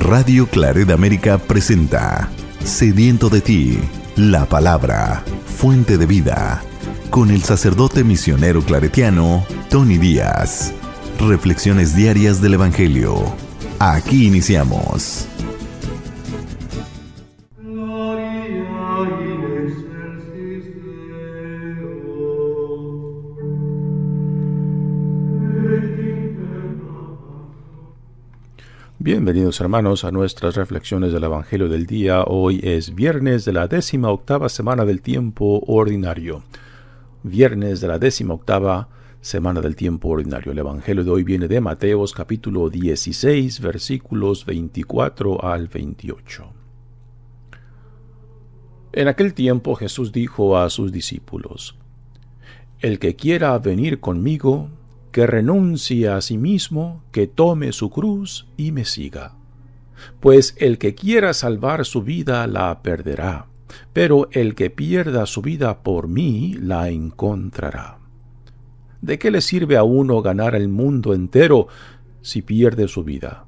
Radio Claret América presenta Sediento de ti, la palabra, fuente de vida, con el sacerdote misionero claretiano Tony Díaz. Reflexiones diarias del Evangelio. Aquí iniciamos. Bienvenidos hermanos a nuestras reflexiones del Evangelio del día. Hoy es viernes de la 18ª semana del tiempo ordinario. Viernes de la 18ª semana del tiempo ordinario. El Evangelio de hoy viene de Mateos capítulo 16 versículos 24 al 28. En aquel tiempo Jesús dijo a sus discípulos: El que quiera venir conmigo, que renuncie a sí mismo, que tome su cruz y me siga. Pues el que quiera salvar su vida la perderá, pero el que pierda su vida por mí la encontrará. ¿De qué le sirve a uno ganar el mundo entero si pierde su vida?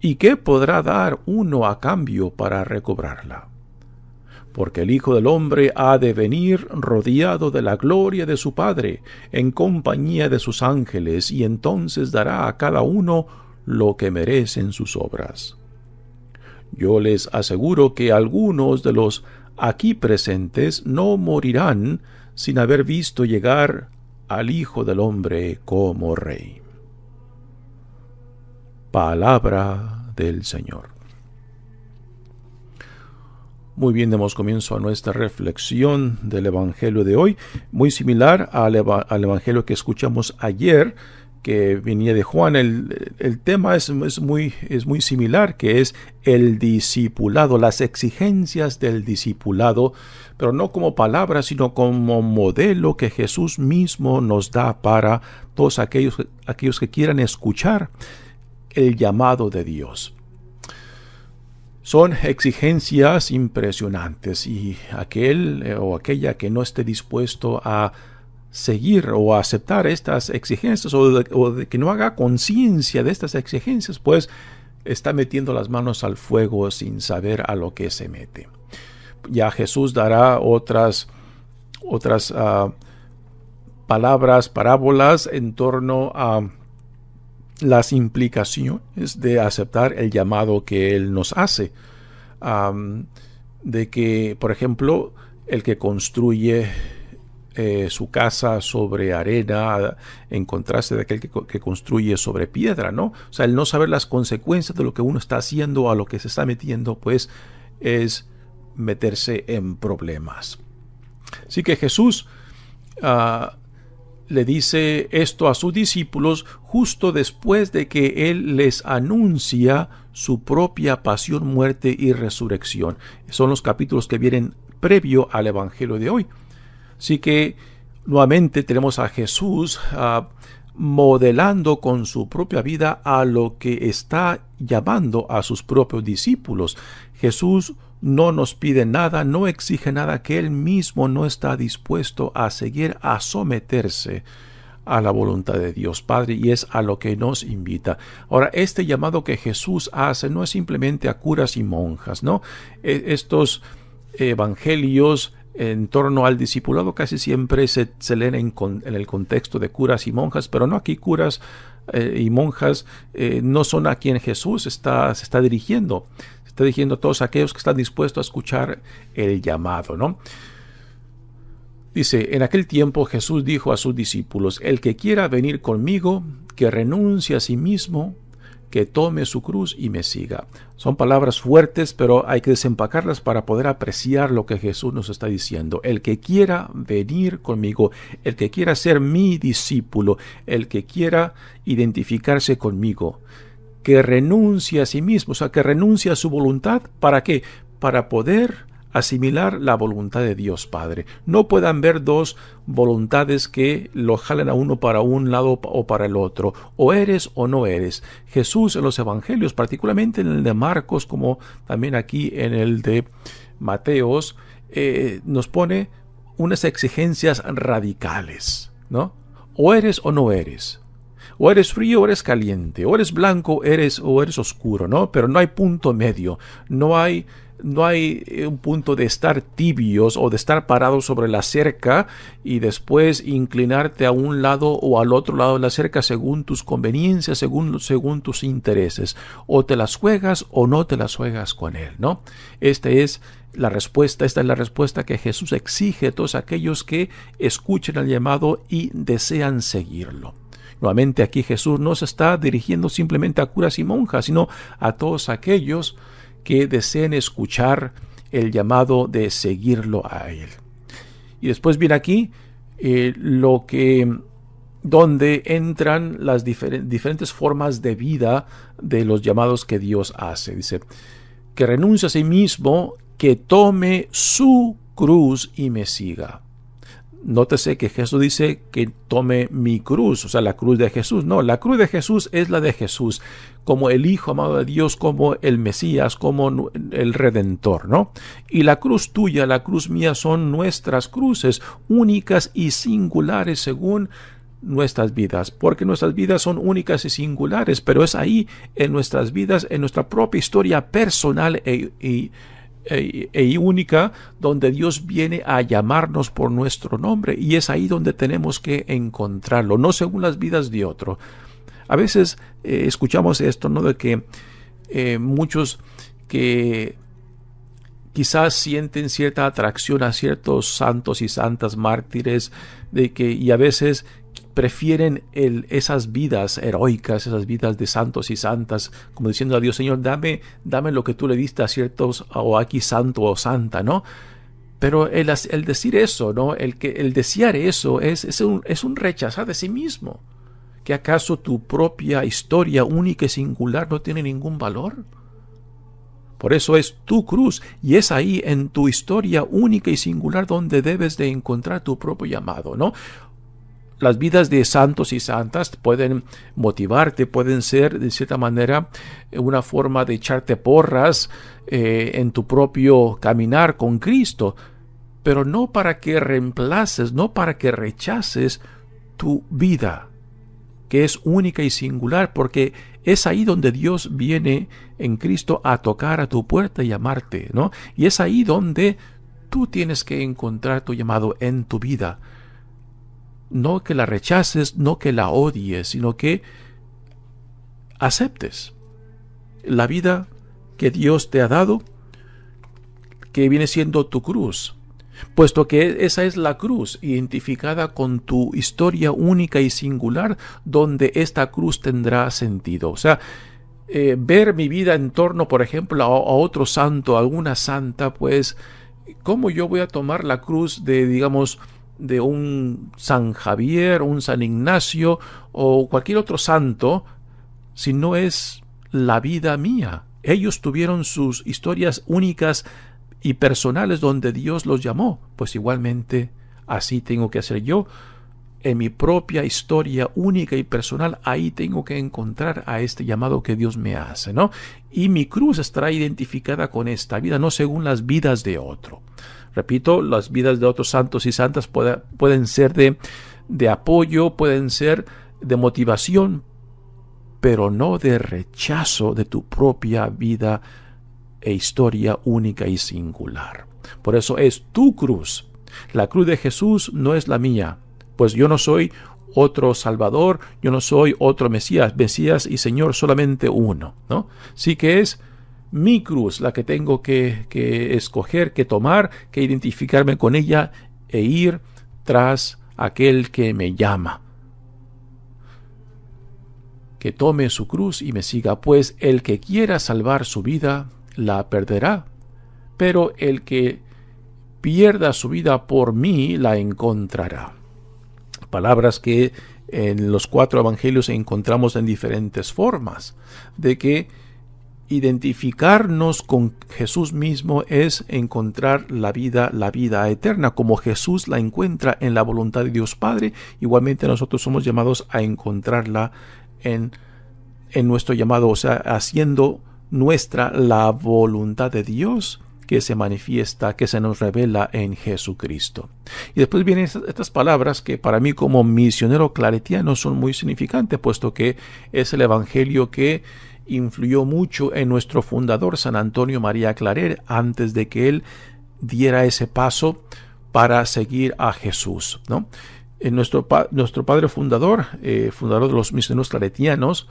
¿Y qué podrá dar uno a cambio para recobrarla? Porque el Hijo del Hombre ha de venir rodeado de la gloria de su Padre, en compañía de sus ángeles, y entonces dará a cada uno lo que merecen sus obras. Yo les aseguro que algunos de los aquí presentes no morirán sin haber visto llegar al Hijo del Hombre como Rey. Palabra del Señor. Muy bien, demos comienzo a nuestra reflexión del Evangelio de hoy, muy similar al Evangelio que escuchamos ayer, que venía de Juan. El tema es muy similar, que es el discipulado, las exigencias del discipulado, pero no como palabra, sino como modelo que Jesús mismo nos da para todos aquellos que quieran escuchar el llamado de Dios. Son exigencias impresionantes, y aquel o aquella que no esté dispuesto a seguir o a aceptar estas exigencias o de que no haga conciencia de estas exigencias, pues está metiendo las manos al fuego sin saber a lo que se mete. Ya Jesús dará otras parábolas en torno a las implicaciones de aceptar el llamado que Él nos hace. De que, por ejemplo, el que construye su casa sobre arena, en contraste de aquel que construye sobre piedra, ¿no? O sea, el no saber las consecuencias de lo que uno está haciendo, a lo que se está metiendo, pues es meterse en problemas. Así que Jesús le dice esto a sus discípulos justo después de que Él les anuncia su propia pasión, muerte y resurrección. Son los capítulos que vienen previo al Evangelio de hoy. Así que nuevamente tenemos a Jesús modelando con su propia vida a lo que está llamando a sus propios discípulos. Jesús no nos pide nada, no exige nada que Él mismo no está dispuesto a seguir, a someterse a la voluntad de Dios Padre, y es a lo que nos invita. Ahora, este llamado que Jesús hace no es simplemente a curas y monjas, ¿no? Estos evangelios en torno al discipulado casi siempre se leen en el contexto de curas y monjas, pero no, aquí curas y monjas no son a quien Jesús se está dirigiendo. Está dirigiendo a todos aquellos que están dispuestos a escuchar el llamado, ¿no? Dice: en aquel tiempo Jesús dijo a sus discípulos: el que quiera venir conmigo, que renuncie a sí mismo, que tome su cruz y me siga. Son palabras fuertes, pero hay que desempacarlas para poder apreciar lo que Jesús nos está diciendo. El que quiera venir conmigo, el que quiera ser mi discípulo, el que quiera identificarse conmigo, que renuncie a sí mismo, o sea, que renuncie a su voluntad. ¿Para qué? Para poder asimilar la voluntad de Dios Padre. No puedan ver dos voluntades que lo jalen a uno para un lado o para el otro. O eres o no eres. Jesús en los evangelios, particularmente en el de Marcos, como también aquí en el de Mateos, nos pone unas exigencias radicales, ¿no? O eres o no eres. O eres frío o eres caliente, o eres blanco o eres oscuro, ¿no? Pero no hay punto medio, no hay un punto de estar tibios o de estar parados sobre la cerca y después inclinarte a un lado o al otro lado de la cerca según tus conveniencias, según tus intereses. O te las juegas o no te las juegas con él, ¿no? Esta es la respuesta que Jesús exige a todos aquellos que escuchen el llamado y desean seguirlo. Nuevamente aquí Jesús no se está dirigiendo simplemente a curas y monjas, sino a todos aquellos que deseen escuchar el llamado de seguirlo a él. Y después viene aquí donde entran las diferentes formas de vida de los llamados que Dios hace. Dice, que renuncie a sí mismo, que tome su cruz y me siga. Nótese que Jesús dice que tome mi cruz, o sea, la cruz de Jesús. No, la cruz de Jesús es la de Jesús, como el Hijo amado de Dios, como el Mesías, como el Redentor, ¿no? Y la cruz tuya, la cruz mía son nuestras cruces, únicas y singulares según nuestras vidas, porque nuestras vidas son únicas y singulares, pero es ahí en nuestras vidas, en nuestra propia historia personal y única, donde Dios viene a llamarnos por nuestro nombre, y es ahí donde tenemos que encontrarlo, no según las vidas de otro. A veces escuchamos esto, ¿no? De que muchos que quizás sienten cierta atracción a ciertos santos y santas mártires, y a veces prefieren esas vidas heroicas, esas vidas de santos y santas, como diciendo a Dios, Señor, dame lo que tú le diste a ciertos, o aquí santo o santa, ¿no? Pero el decir eso, ¿no? El desear eso es un rechazar de sí mismo. ¿Que acaso tu propia historia única y singular no tiene ningún valor? Por eso es tu cruz, y es ahí en tu historia única y singular donde debes de encontrar tu propio llamado, ¿no? Las vidas de santos y santas pueden motivarte, pueden ser de cierta manera una forma de echarte porras en tu propio caminar con Cristo, pero no para que reemplaces, no para que rechaces tu vida, que es única y singular, porque es ahí donde Dios viene en Cristo a tocar a tu puerta y llamarte, ¿no? Y es ahí donde tú tienes que encontrar tu llamado en tu vida. No que la rechaces, no que la odies, sino que aceptes la vida que Dios te ha dado, que viene siendo tu cruz, puesto que esa es la cruz identificada con tu historia única y singular, donde esta cruz tendrá sentido. O sea, ver mi vida en torno, por ejemplo, a otro santo, a alguna santa, pues, ¿cómo yo voy a tomar la cruz de, digamos, de un San Javier, un San Ignacio o cualquier otro santo, si no es la vida mía? Ellos tuvieron sus historias únicas y personales donde Dios los llamó, pues igualmente así tengo que hacer yo. En mi propia historia única y personal, ahí tengo que encontrar a este llamado que Dios me hace, ¿no? Y mi cruz estará identificada con esta vida, no según las vidas de otro. Repito, las vidas de otros santos y santas pueden ser de apoyo, pueden ser de motivación, pero no de rechazo de tu propia vida e historia única y singular. Por eso es tu cruz. La cruz de Jesús no es la mía, pues yo no soy otro Salvador, yo no soy otro Mesías y Señor, solamente uno, ¿no? Sí que es mi cruz la que tengo que escoger, que tomar, que identificarme con ella e ir tras aquel que me llama. Que tome su cruz y me siga, pues el que quiera salvar su vida la perderá, pero el que pierda su vida por mí la encontrará. Palabras que en los 4 evangelios encontramos en diferentes formas, de que identificarnos con Jesús mismo es encontrar la vida eterna, como Jesús la encuentra en la voluntad de Dios Padre. Igualmente nosotros somos llamados a encontrarla en nuestro llamado, o sea, haciendo nuestra la voluntad de Dios, que se manifiesta, que se nos revela en Jesucristo. Y después vienen estas palabras que para mí como misionero claretiano son muy significantes, puesto que es el evangelio que influyó mucho en nuestro fundador, San Antonio María Claret, antes de que él diera ese paso para seguir a Jesús, ¿no? Nuestro padre fundador, fundador de los misioneros claretianos,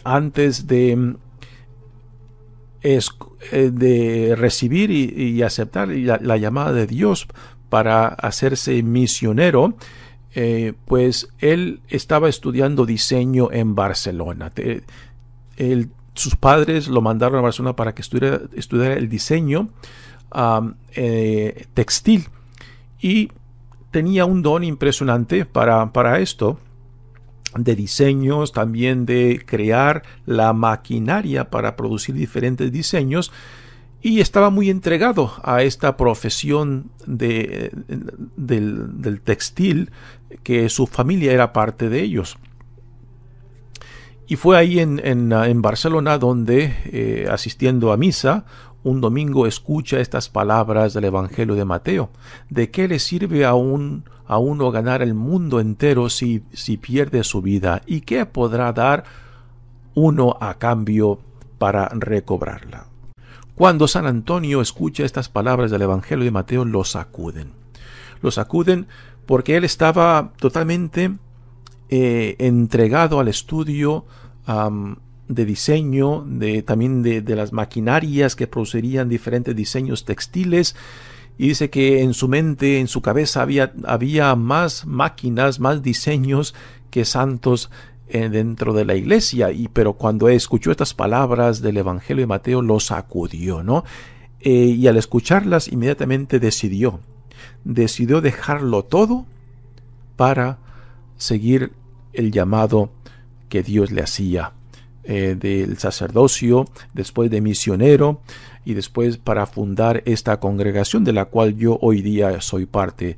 antes de recibir y aceptar la llamada de Dios para hacerse misionero, pues él estaba estudiando diseño en Barcelona. Sus padres lo mandaron a Barcelona para que estudiara el diseño textil, y tenía un don impresionante para esto, de diseños, también de crear la maquinaria para producir diferentes diseños, y estaba muy entregado a esta profesión del textil, que su familia era parte de ellos. Y fue ahí en Barcelona donde, asistiendo a misa, un domingo escucha estas palabras del Evangelio de Mateo. ¿De qué le sirve a uno ganar el mundo entero si pierde su vida? ¿Y qué podrá dar uno a cambio para recobrarla? Cuando San Antonio escucha estas palabras del Evangelio de Mateo, lo sacuden. Lo sacuden porque él estaba totalmente entregado al estudio de diseño, también de las maquinarias que producirían diferentes diseños textiles, y dice que en su mente, en su cabeza había más máquinas, más diseños que santos dentro de la iglesia, pero cuando escuchó estas palabras del Evangelio de Mateo lo sacudió, ¿no? Y al escucharlas inmediatamente decidió dejarlo todo para seguir el llamado que Dios le hacía, del sacerdocio, después de misionero, y después para fundar esta congregación de la cual yo hoy día soy parte,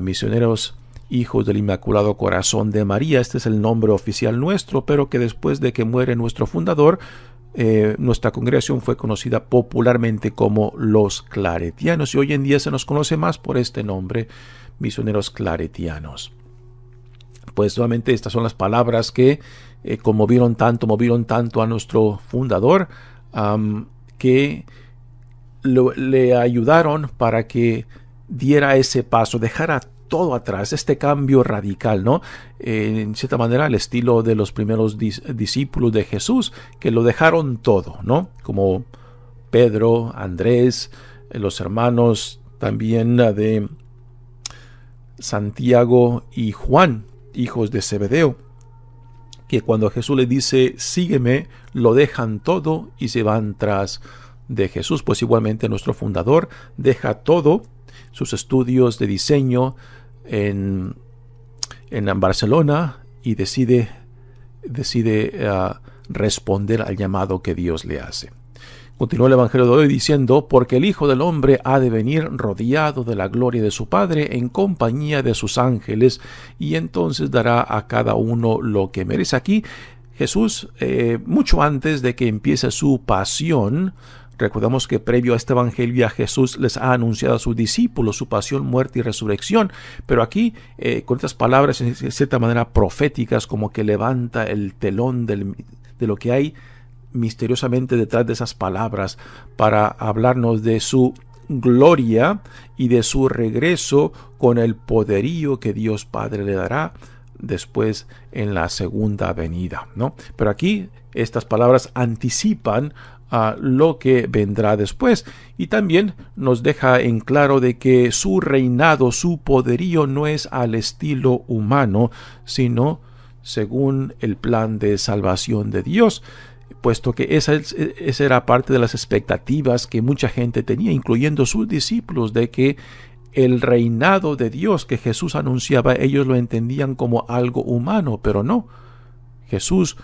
Misioneros Hijos del Inmaculado Corazón de María. Este es el nombre oficial nuestro, pero que después de que muere nuestro fundador, nuestra congregación fue conocida popularmente como los Claretianos, y hoy en día se nos conoce más por este nombre, Misioneros Claretianos. Pues nuevamente estas son las palabras que movieron tanto a nuestro fundador, que le ayudaron para que diera ese paso, dejara todo atrás, este cambio radical, ¿no? En cierta manera, al estilo de los primeros discípulos de Jesús, que lo dejaron todo, ¿no? Como Pedro, Andrés, los hermanos también de Santiago y Juan, hijos de Zebedeo, que cuando Jesús les dice sígueme, lo dejan todo y se van tras de Jesús. Pues igualmente nuestro fundador deja todo, sus estudios de diseño en Barcelona, y decide responder al llamado que Dios le hace. Continúa el Evangelio de hoy diciendo: porque el Hijo del Hombre ha de venir rodeado de la gloria de su Padre en compañía de sus ángeles, y entonces dará a cada uno lo que merece. Aquí Jesús, mucho antes de que empiece su pasión, recordamos que previo a este Evangelio Jesús les ha anunciado a sus discípulos su pasión, muerte y resurrección, pero aquí con estas palabras en cierta manera proféticas, como que levanta el telón de lo que hay misteriosamente detrás de esas palabras, para hablarnos de su gloria y de su regreso con el poderío que Dios Padre le dará después en la segunda venida, ¿no? Pero aquí estas palabras anticipan a lo que vendrá después, y también nos deja en claro de que su reinado, su poderío no es al estilo humano, sino según el plan de salvación de Dios, puesto que esa era parte de las expectativas que mucha gente tenía, incluyendo sus discípulos, de que el reinado de Dios que Jesús anunciaba, ellos lo entendían como algo humano, pero no. Jesús,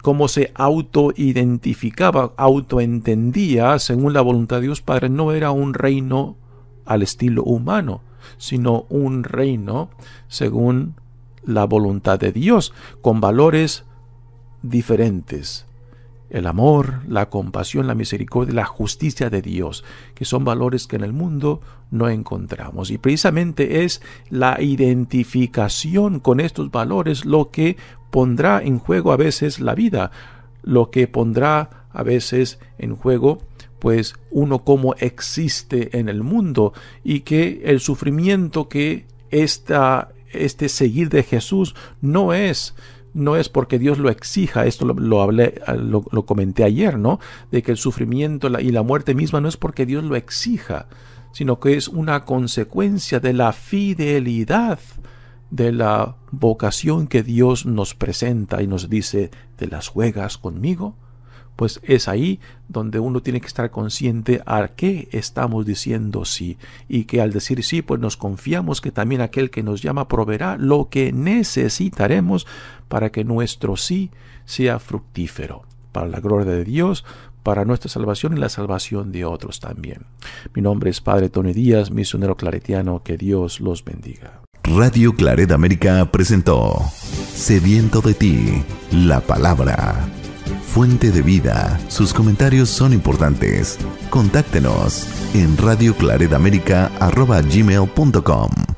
como se autoidentificaba, autoentendía según la voluntad de Dios Padre, no era un reino al estilo humano, sino un reino según la voluntad de Dios, con valores diferentes. el amor, la compasión, la misericordia, la justicia de Dios, que son valores que en el mundo no encontramos. Y precisamente es la identificación con estos valores lo que pondrá en juego a veces la vida, lo que pondrá a veces en juego pues uno cómo existe en el mundo, y que el sufrimiento que este seguir de Jesús no es porque Dios lo exija. Esto lo comenté ayer, ¿no? De que el sufrimiento y la muerte misma no es porque Dios lo exija, sino que es una consecuencia de la fidelidad, de la vocación que Dios nos presenta y nos dice: ¿te las juegas conmigo? Pues es ahí donde uno tiene que estar consciente a qué estamos diciendo sí, y que al decir sí, pues nos confiamos que también aquel que nos llama proveerá lo que necesitaremos para que nuestro sí sea fructífero, para la gloria de Dios, para nuestra salvación y la salvación de otros también. Mi nombre es Padre Tony Díaz, misionero claretiano. Que Dios los bendiga. Radio Claret América presentó Sediento de ti, la palabra. Fuente de vida. Sus comentarios son importantes. Contáctenos en radioclaretamerica@gmail.com.